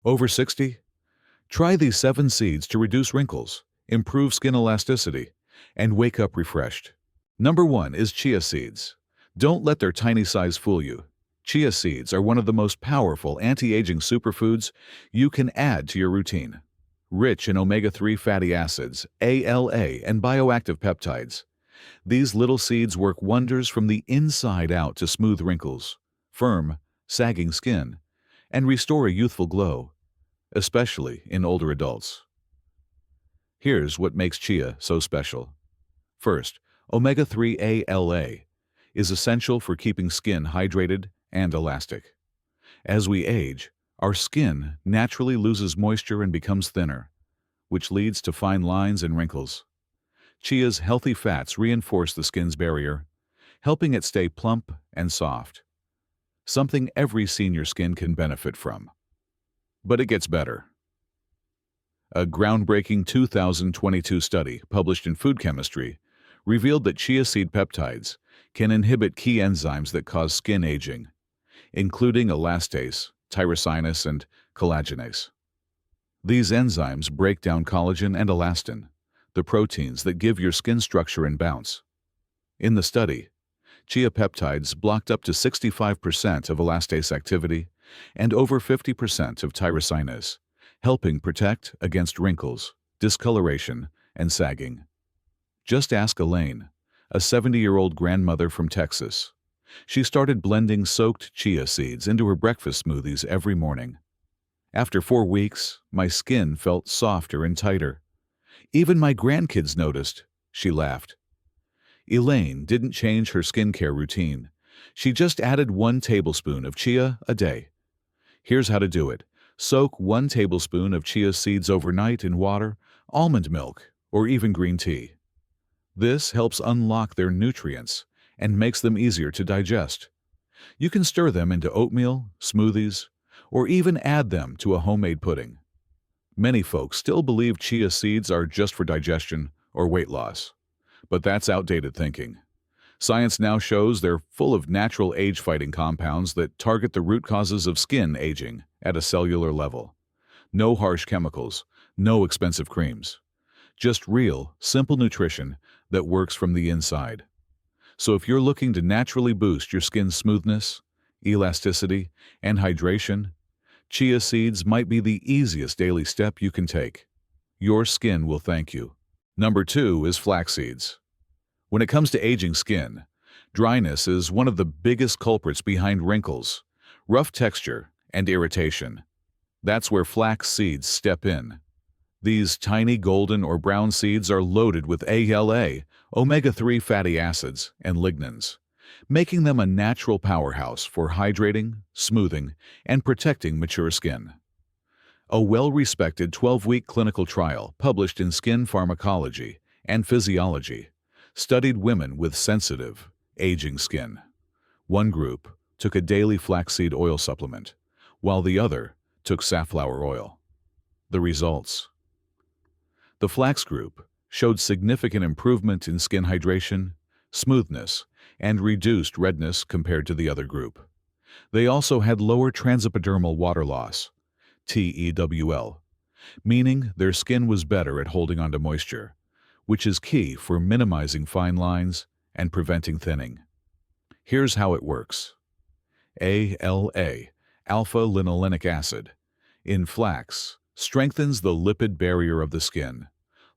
Over 60? Try these 7 seeds to reduce wrinkles, improve skin elasticity, and wake up refreshed. Number 1 is chia seeds. Don't let their tiny size fool you. Chia seeds are one of the most powerful anti-aging superfoods you can add to your routine. Rich in omega-3 fatty acids, ALA, and bioactive peptides, these little seeds work wonders from the inside out to smooth wrinkles, firm, sagging skin, and restore a youthful glow, especially in older adults. Here's what makes chia so special. First, omega-3 ALA is essential for keeping skin hydrated and elastic. As we age, our skin naturally loses moisture and becomes thinner, which leads to fine lines and wrinkles. Chia's healthy fats reinforce the skin's barrier, helping it stay plump and soft, something every senior skin can benefit from. But it gets better. A groundbreaking 2022 study published in Food Chemistry revealed that chia seed peptides can inhibit key enzymes that cause skin aging, including elastase, tyrosinase, and collagenase. These enzymes break down collagen and elastin, the proteins that give your skin structure and bounce. In the study, chia peptides blocked up to 65% of elastase activity and over 50% of tyrosinase, helping protect against wrinkles, discoloration, and sagging. Just ask Elaine, a 70-year-old grandmother from Texas. She started blending soaked chia seeds into her breakfast smoothies every morning. After 4 weeks, my skin felt softer and tighter. Even my grandkids noticed, she laughed. Elaine didn't change her skincare routine. She just added 1 tablespoon of chia a day. Here's how to do it. Soak 1 tablespoon of chia seeds overnight in water, almond milk, or even green tea. This helps unlock their nutrients and makes them easier to digest. You can stir them into oatmeal, smoothies, or even add them to a homemade pudding. Many folks still believe chia seeds are just for digestion or weight loss, but that's outdated thinking. Science now shows they're full of natural age-fighting compounds that target the root causes of skin aging at a cellular level. No harsh chemicals, no expensive creams. Just real, simple nutrition that works from the inside. So if you're looking to naturally boost your skin's smoothness, elasticity, and hydration, chia seeds might be the easiest daily step you can take. Your skin will thank you. Number 2 is flax seeds. When it comes to aging skin, dryness is one of the biggest culprits behind wrinkles, rough texture, and irritation. That's where flax seeds step in. These tiny golden or brown seeds are loaded with ALA, omega-3 fatty acids, and lignans, making them a natural powerhouse for hydrating, smoothing, and protecting mature skin. A well-respected 12-week clinical trial published in Skin Pharmacology and Physiology studied women with sensitive, aging skin. One group took a daily flaxseed oil supplement, while the other took safflower oil. The results: the flax group showed significant improvement in skin hydration, smoothness, and reduced redness compared to the other group. They also had lower transepidermal water loss, TEWL, meaning their skin was better at holding onto moisture, which is key for minimizing fine lines and preventing thinning. Here's how it works. ALA, alpha-linolenic acid, in flax strengthens the lipid barrier of the skin,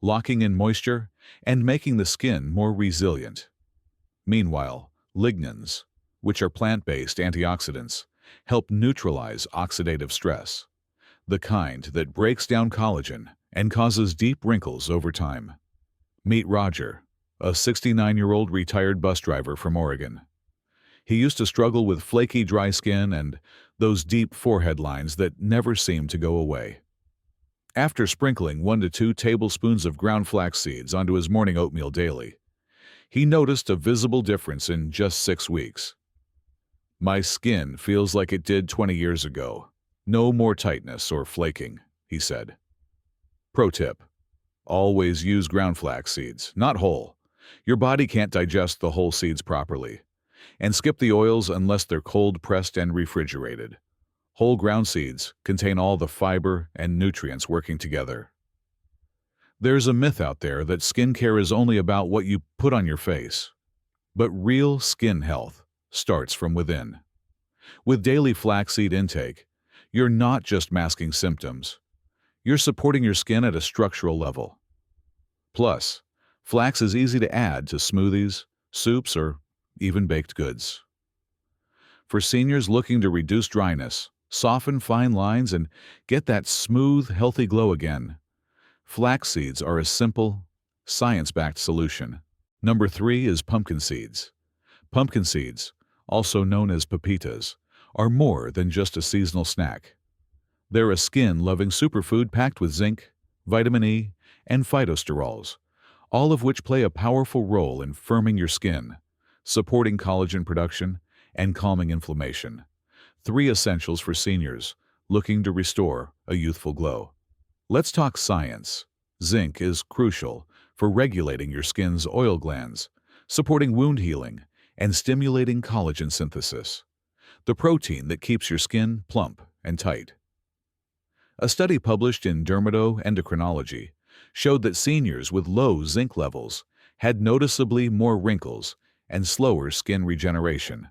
locking in moisture and making the skin more resilient. Meanwhile, lignans, which are plant-based antioxidants, help neutralize oxidative stress, the kind that breaks down collagen and causes deep wrinkles over time. Meet Roger, a 69-year-old retired bus driver from Oregon. He used to struggle with flaky, dry skin and those deep forehead lines that never seemed to go away. After sprinkling 1 to 2 tablespoons of ground flax seeds onto his morning oatmeal daily, he noticed a visible difference in just 6 weeks. "My skin feels like it did 20 years ago. No more tightness or flaking," he said. Pro tip: always use ground flax seeds, not whole. Your body can't digest the whole seeds properly. And skip the oils unless they're cold-pressed and refrigerated. Whole ground seeds contain all the fiber and nutrients working together. There's a myth out there that skincare is only about what you put on your face. But real skin health starts from within. With daily flaxseed intake, you're not just masking symptoms. You're supporting your skin at a structural level. Plus, flax is easy to add to smoothies, soups, or even baked goods. For seniors looking to reduce dryness, soften fine lines, and get that smooth, healthy glow again, flax seeds are a simple, science-backed solution. Number 3 is pumpkin seeds. Pumpkin seeds, also known as pepitas, are more than just a seasonal snack. They're a skin-loving superfood packed with zinc, vitamin E, and phytosterols, all of which play a powerful role in firming your skin, supporting collagen production, and calming inflammation. 3 essentials for seniors looking to restore a youthful glow. Let's talk science. Zinc is crucial for regulating your skin's oil glands, supporting wound healing, and stimulating collagen synthesis, the protein that keeps your skin plump and tight. A study published in Dermatoendocrinology showed that seniors with low zinc levels had noticeably more wrinkles and slower skin regeneration.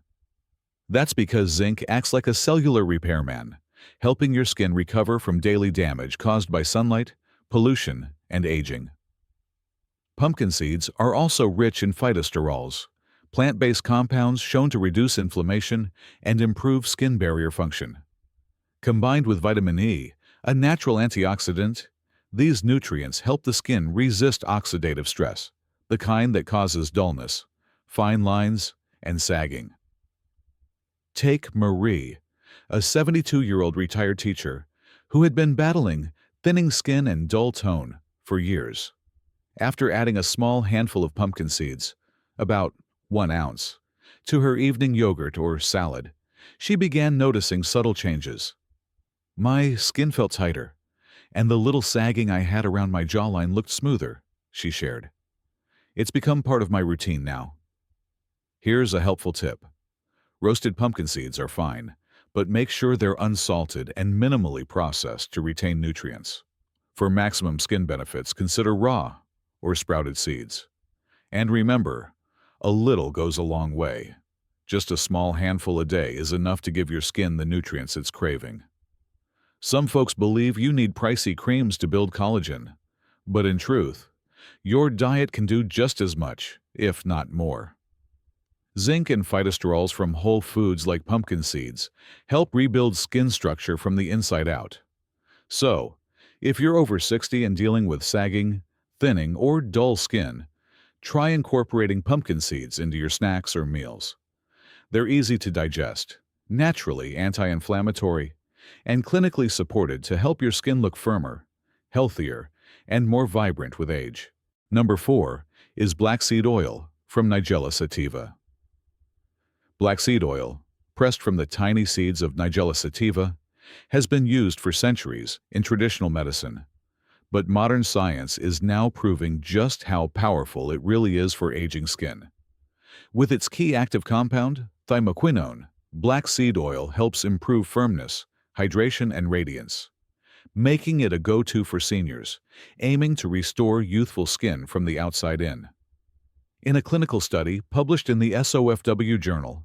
That's because zinc acts like a cellular repairman, helping your skin recover from daily damage caused by sunlight, pollution, and aging. Pumpkin seeds are also rich in phytosterols, plant-based compounds shown to reduce inflammation and improve skin barrier function. Combined with vitamin E, a natural antioxidant, these nutrients help the skin resist oxidative stress, the kind that causes dullness, fine lines, and sagging. Take Marie, a 72-year-old retired teacher who had been battling thinning skin and dull tone for years. After adding a small handful of pumpkin seeds, about 1 ounce, to her evening yogurt or salad, she began noticing subtle changes. My skin felt tighter, and the little sagging I had around my jawline looked smoother, she shared. It's become part of my routine now. Here's a helpful tip. Roasted pumpkin seeds are fine, but make sure they're unsalted and minimally processed to retain nutrients. For maximum skin benefits, consider raw or sprouted seeds. And remember, a little goes a long way. Just a small handful a day is enough to give your skin the nutrients it's craving. Some folks believe you need pricey creams to build collagen, but in truth, your diet can do just as much, if not more. Zinc and phytosterols from whole foods like pumpkin seeds help rebuild skin structure from the inside out. So, if you're over 60 and dealing with sagging, thinning, or dull skin, try incorporating pumpkin seeds into your snacks or meals. They're easy to digest, naturally anti-inflammatory, and clinically supported to help your skin look firmer, healthier, and more vibrant with age. Number 4 is black seed oil from Nigella sativa. Black seed oil, pressed from the tiny seeds of Nigella sativa, has been used for centuries in traditional medicine. But modern science is now proving just how powerful it really is for aging skin. With its key active compound, thymoquinone, black seed oil helps improve firmness, hydration, and radiance, making it a go-to for seniors, aiming to restore youthful skin from the outside in. In a clinical study published in the SOFW Journal,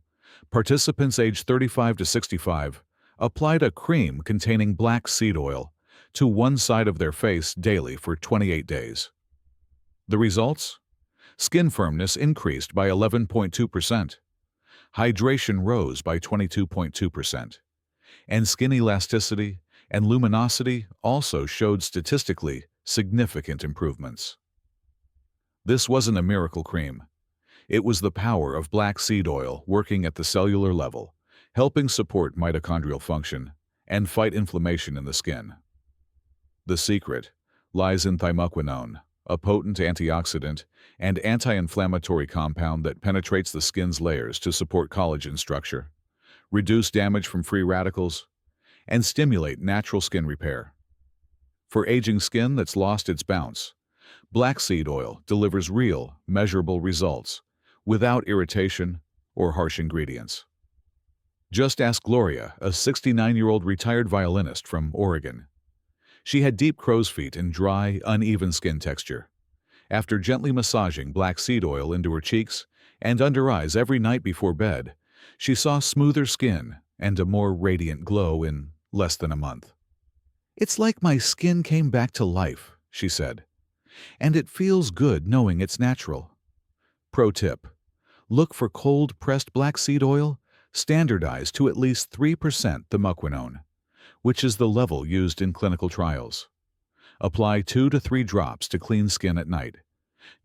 participants aged 35 to 65 applied a cream containing black seed oil to one side of their face daily for 28 days. The results? Skin firmness increased by 11.2%, hydration rose by 22.2%, and skin elasticity and luminosity also showed statistically significant improvements. This wasn't a miracle cream. It was the power of black seed oil working at the cellular level, helping support mitochondrial function and fight inflammation in the skin. The secret lies in thymoquinone, a potent antioxidant and anti-inflammatory compound that penetrates the skin's layers to support collagen structure, reduce damage from free radicals, and stimulate natural skin repair. For aging skin that's lost its bounce, black seed oil delivers real, measurable results without irritation or harsh ingredients. Just ask Gloria, a 69-year-old retired violinist from Oregon. She had deep crow's feet and dry, uneven skin texture. After gently massaging black seed oil into her cheeks and under eyes every night before bed, she saw smoother skin and a more radiant glow in less than a month. "It's like my skin came back to life," she said, "and it feels good knowing it's natural." Pro tip: look for cold-pressed black seed oil standardized to at least 3% thimuquinone, which is the level used in clinical trials. Apply 2 to 3 drops to clean skin at night,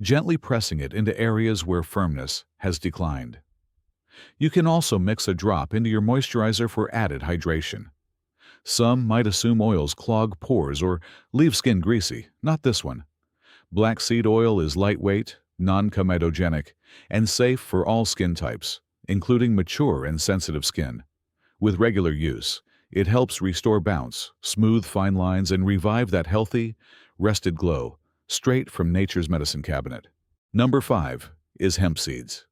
gently pressing it into areas where firmness has declined. You can also mix a drop into your moisturizer for added hydration. Some might assume oils clog pores or leave skin greasy. Not this one. Black seed oil is lightweight, non-comedogenic, and safe for all skin types, including mature and sensitive skin. With regular use, it helps restore bounce, smooth fine lines, and revive that healthy, rested glow, straight from nature's medicine cabinet. Number 5 is hemp seeds.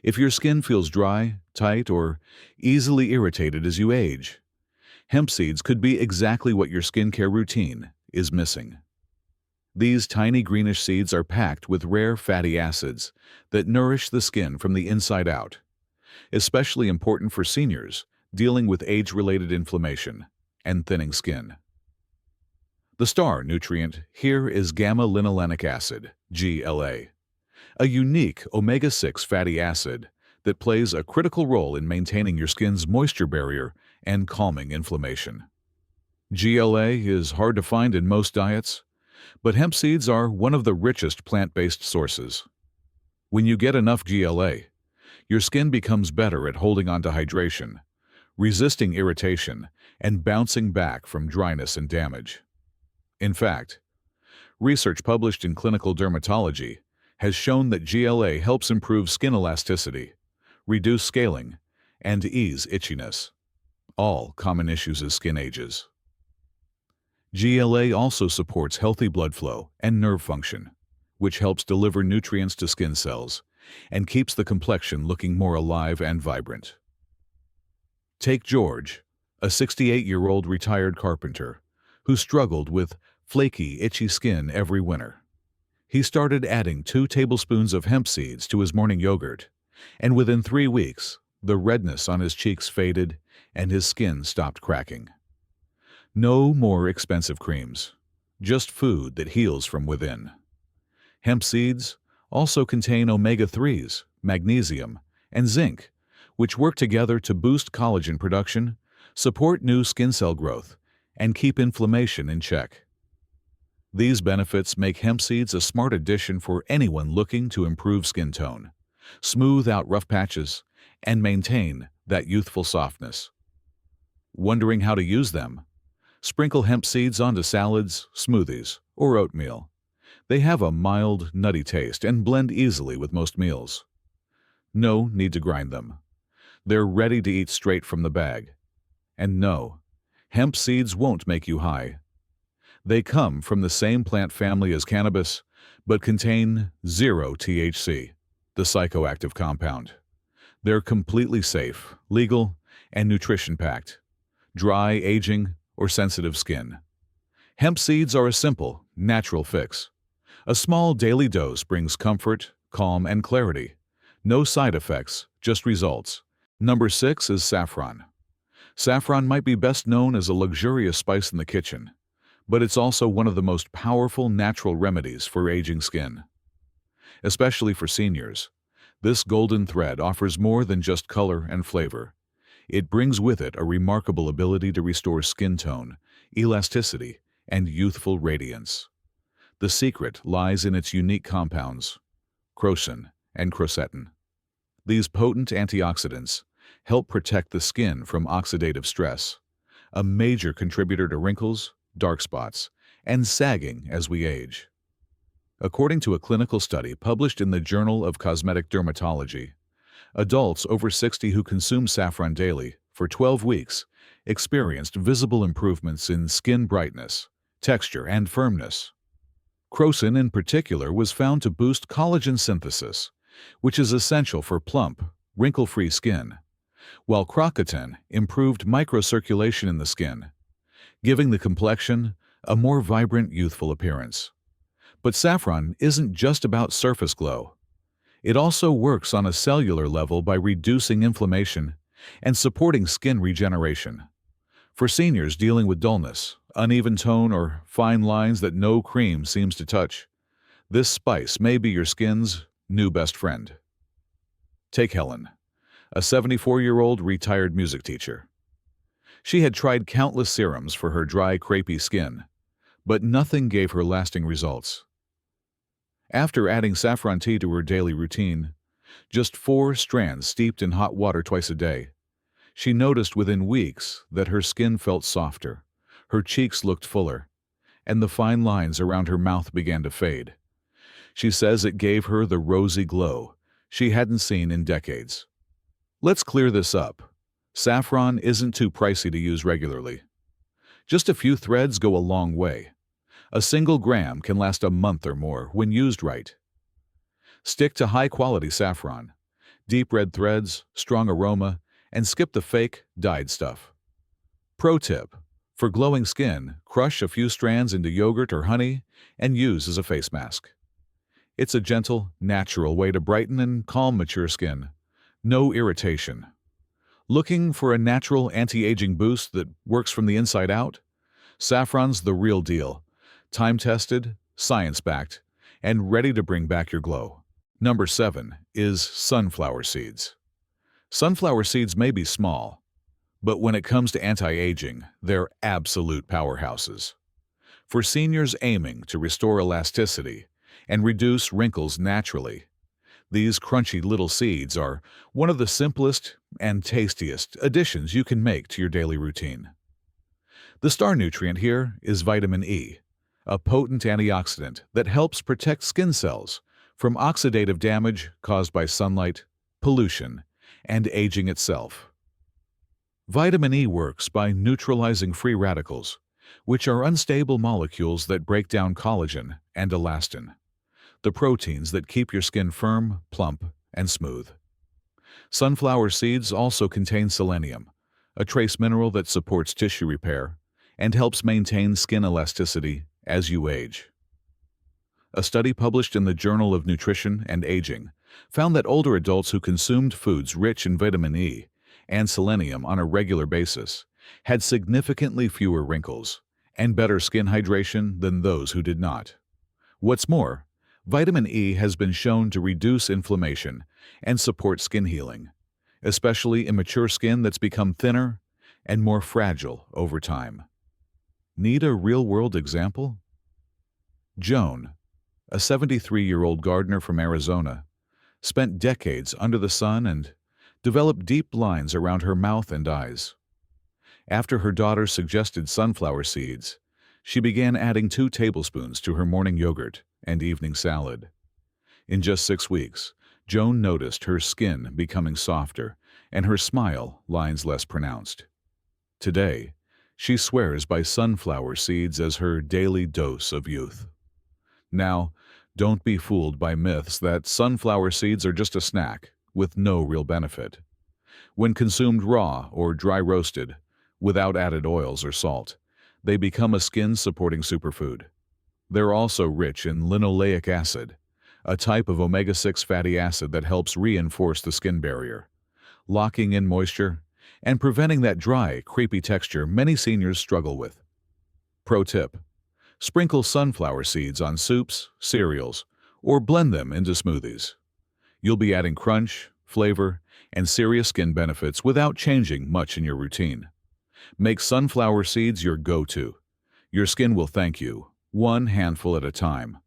If your skin feels dry, tight, or easily irritated as you age, hemp seeds could be exactly what your skincare routine is missing. These tiny greenish seeds are packed with rare fatty acids that nourish the skin from the inside out, especially important for seniors dealing with age-related inflammation and thinning skin. The star nutrient here is gamma-linolenic acid, GLA, a unique omega-6 fatty acid that plays a critical role in maintaining your skin's moisture barrier and calming inflammation. GLA is hard to find in most diets, but hemp seeds are one of the richest plant-based sources. When you get enough GLA, your skin becomes better at holding on to hydration, resisting irritation, and bouncing back from dryness and damage. In fact, research published in Clinical Dermatology has shown that GLA helps improve skin elasticity, reduce scaling, and ease itchiness, all common issues as skin ages. GLA also supports healthy blood flow and nerve function, which helps deliver nutrients to skin cells and keeps the complexion looking more alive and vibrant. Take George, a 68-year-old retired carpenter who struggled with flaky, itchy skin every winter. He started adding 2 tablespoons of hemp seeds to his morning yogurt, and within 3 weeks, the redness on his cheeks faded and his skin stopped cracking. No more expensive creams, just food that heals from within. Hemp seeds also contain omega-3s, magnesium, and zinc, which work together to boost collagen production, support new skin cell growth, and keep inflammation in check. These benefits make hemp seeds a smart addition for anyone looking to improve skin tone, smooth out rough patches, and maintain that youthful softness. Wondering how to use them? Sprinkle hemp seeds onto salads, smoothies, or oatmeal. They have a mild, nutty taste and blend easily with most meals. No need to grind them. They're ready to eat straight from the bag. And no, hemp seeds won't make you high. They come from the same plant family as cannabis, but contain 0 THC, the psychoactive compound. They're completely safe, legal, and nutrition-packed. Dry, aging, or sensitive skin. Hemp seeds are a simple, natural fix. A small daily dose brings comfort, calm, and clarity. No side effects, just results. Number 6 is saffron. Saffron might be best known as a luxurious spice in the kitchen, but it's also one of the most powerful natural remedies for aging skin. Especially for seniors, this golden thread offers more than just color and flavor. It brings with it a remarkable ability to restore skin tone, elasticity, and youthful radiance. The secret lies in its unique compounds, crocin and quercetin. These potent antioxidants help protect the skin from oxidative stress, a major contributor to wrinkles, dark spots, and sagging as we age. According to a clinical study published in the Journal of Cosmetic Dermatology, adults over 60 who consumed saffron daily for 12 weeks experienced visible improvements in skin brightness, texture, and firmness. Crocin in particular was found to boost collagen synthesis, which is essential for plump, wrinkle-free skin, while crocatin improved microcirculation in the skin, giving the complexion a more vibrant, youthful appearance. But saffron isn't just about surface glow. It also works on a cellular level by reducing inflammation and supporting skin regeneration. For seniors dealing with dullness, uneven tone, or fine lines that no cream seems to touch, this spice may be your skin's new best friend. Take Helen, a 74-year-old retired music teacher. She had tried countless serums for her dry, crepey skin, but nothing gave her lasting results. After adding saffron tea to her daily routine, just 4 strands steeped in hot water twice a day, she noticed within weeks that her skin felt softer, her cheeks looked fuller, and the fine lines around her mouth began to fade. She says it gave her the rosy glow she hadn't seen in decades. Let's clear this up. Saffron isn't too pricey to use regularly. Just a few threads go a long way. A single gram can last a month or more when used right. Stick to high-quality saffron, deep red threads, strong aroma, and skip the fake, dyed stuff. Pro tip: for glowing skin, crush a few strands into yogurt or honey and use as a face mask. It's a gentle, natural way to brighten and calm mature skin. No irritation. Looking for a natural anti-aging boost that works from the inside out? Saffron's the real deal. Time-tested, science-backed, and ready to bring back your glow. Number 7 is sunflower seeds. Sunflower seeds may be small, but when it comes to anti-aging, they're absolute powerhouses. For seniors aiming to restore elasticity and reduce wrinkles naturally, these crunchy little seeds are one of the simplest and tastiest additions you can make to your daily routine. The star nutrient here is vitamin E, a potent antioxidant that helps protect skin cells from oxidative damage caused by sunlight, pollution, and aging itself. Vitamin E works by neutralizing free radicals, which are unstable molecules that break down collagen and elastin, the proteins that keep your skin firm, plump, and smooth. Sunflower seeds also contain selenium, a trace mineral that supports tissue repair and helps maintain skin elasticity as you age. A study published in the Journal of Nutrition and Aging found that older adults who consumed foods rich in vitamin E and selenium on a regular basis had significantly fewer wrinkles and better skin hydration than those who did not. What's more, vitamin E has been shown to reduce inflammation and support skin healing, especially in mature skin that's become thinner and more fragile over time. Need a real-world example? Joan, a 73-year-old gardener from Arizona, spent decades under the sun and developed deep lines around her mouth and eyes. After her daughter suggested sunflower seeds, she began adding 2 tablespoons to her morning yogurt and evening salad. In just 6 weeks, Joan noticed her skin becoming softer and her smile lines less pronounced. Today, she swears by sunflower seeds as her daily dose of youth. Now, don't be fooled by myths that sunflower seeds are just a snack with no real benefit. When consumed raw or dry roasted, without added oils or salt, they become a skin-supporting superfood. They're also rich in linoleic acid, a type of omega-6 fatty acid that helps reinforce the skin barrier, locking in moisture and preventing that dry, crepey texture many seniors struggle with. Pro tip: sprinkle sunflower seeds on soups, cereals, or blend them into smoothies. You'll be adding crunch, flavor, and serious skin benefits without changing much in your routine. Make sunflower seeds your go-to. Your skin will thank you, one handful at a time.